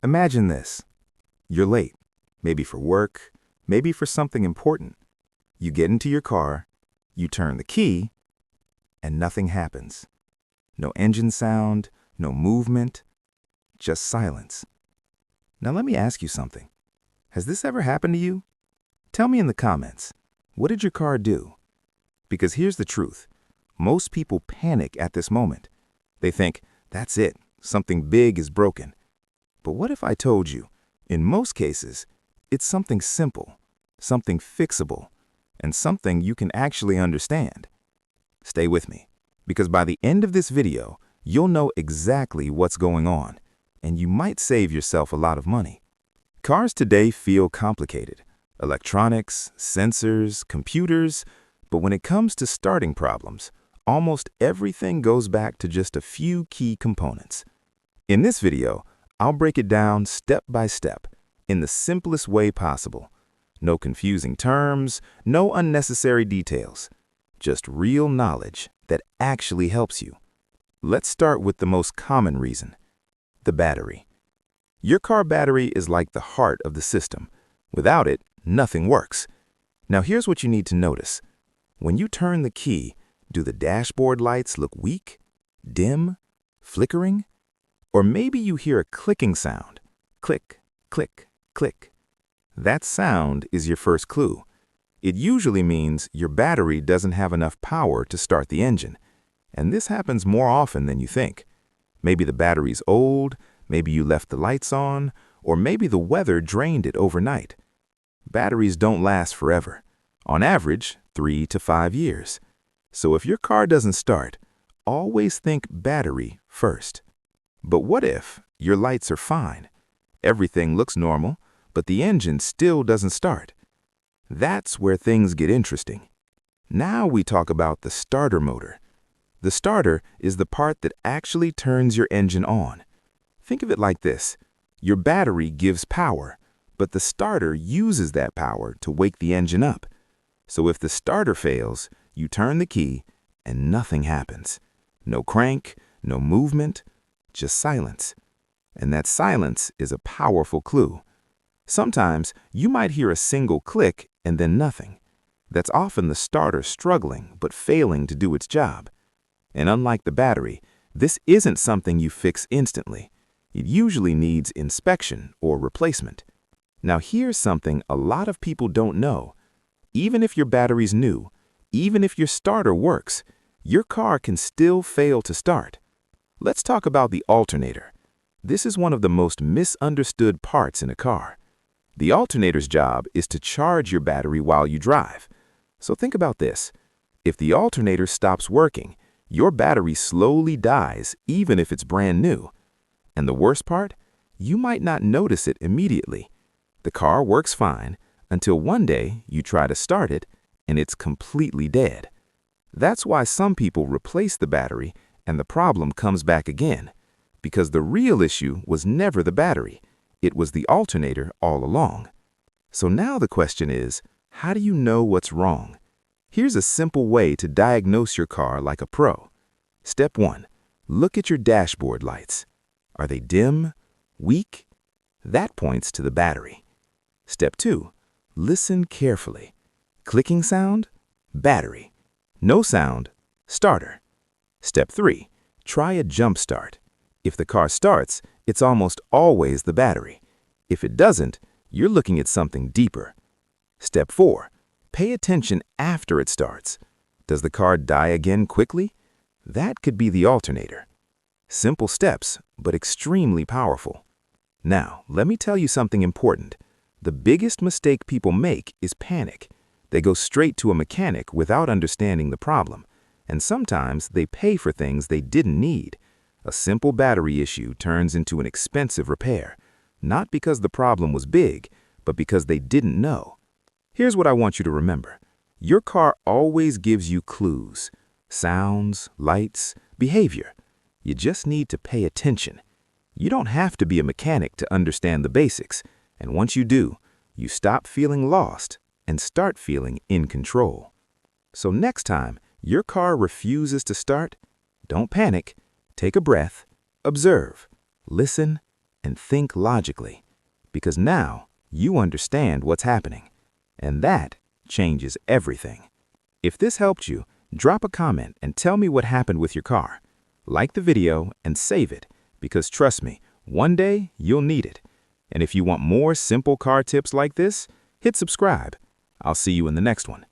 Imagine this. You're late, maybe for work, maybe for something important. You get into your car, you turn the key, and nothing happens. No engine sound, no movement, just silence. Now let me ask you something. Has this ever happened to you? Tell me in the comments, what did your car do? Because here's the truth. Most people panic at this moment. They think, that's it, something big is broken. But what if I told you, in most cases, it's something simple, something fixable, and something you can actually understand? Stay with me, because by the end of this video, you'll know exactly what's going on, and you might save yourself a lot of money. Cars today feel complicated. Electronics, sensors, computers, but when it comes to starting problems, almost everything goes back to just a few key components. In this video, I'll break it down step by step, in the simplest way possible. No confusing terms, no unnecessary details. Just real knowledge that actually helps you. Let's start with the most common reason, the battery. Your car battery is like the heart of the system. Without it, nothing works. Now here's what you need to notice. When you turn the key, do the dashboard lights look weak, dim, flickering? Or maybe you hear a clicking sound. Click, click, click. That sound is your first clue. It usually means your battery doesn't have enough power to start the engine. And this happens more often than you think. Maybe the battery's old, maybe you left the lights on, or maybe the weather drained it overnight. Batteries don't last forever. On average, 3 to 5 years. So if your car doesn't start, always think battery first. But what if your lights are fine? Everything looks normal, but the engine still doesn't start. That's where things get interesting. Now we talk about the starter motor. The starter is the part that actually turns your engine on. Think of it like this. Your battery gives power, but the starter uses that power to wake the engine up. So if the starter fails, you turn the key and nothing happens. No crank, no movement, just silence. And that silence is a powerful clue. Sometimes you might hear a single click and then nothing. That's often the starter struggling but failing to do its job. And unlike the battery, this isn't something you fix instantly. It usually needs inspection or replacement. Now here's something a lot of people don't know. Even if your battery's new, even if your starter works, your car can still fail to start. Let's talk about the alternator. This is one of the most misunderstood parts in a car. The alternator's job is to charge your battery while you drive. So think about this. If the alternator stops working, your battery slowly dies even if it's brand new. And the worst part? You might not notice it immediately. The car works fine until one day you try to start it and it's completely dead. That's why some people replace the battery and the problem comes back again. Because the real issue was never the battery. It was the alternator all along. So now the question is, how do you know what's wrong? Here's a simple way to diagnose your car like a pro. Step 1. Look at your dashboard lights. Are they dim? Weak? That points to the battery. Step 2. Listen carefully. Clicking sound? Battery. No sound? Starter. Step 3. Try a jump start. If the car starts, it's almost always the battery. If it doesn't, you're looking at something deeper. Step 4. Pay attention after it starts. Does the car die again quickly? That could be the alternator. Simple steps, but extremely powerful. Now, let me tell you something important. The biggest mistake people make is panic. They go straight to a mechanic without understanding the problem, and sometimes they pay for things they didn't need. A simple battery issue turns into an expensive repair, not because the problem was big, but because they didn't know. Here's what I want you to remember. Your car always gives you clues, sounds, lights, behavior. You just need to pay attention. You don't have to be a mechanic to understand the basics, and once you do, you stop feeling lost and start feeling in control. So next time your car refuses to start, don't panic. Take a breath, observe, listen, and think logically, because now you understand what's happening, and that changes everything. If this helped you, drop a comment and tell me what happened with your car. Like the video and save it, because trust me, one day you'll need it. And if you want more simple car tips like this, hit subscribe. I'll see you in the next one.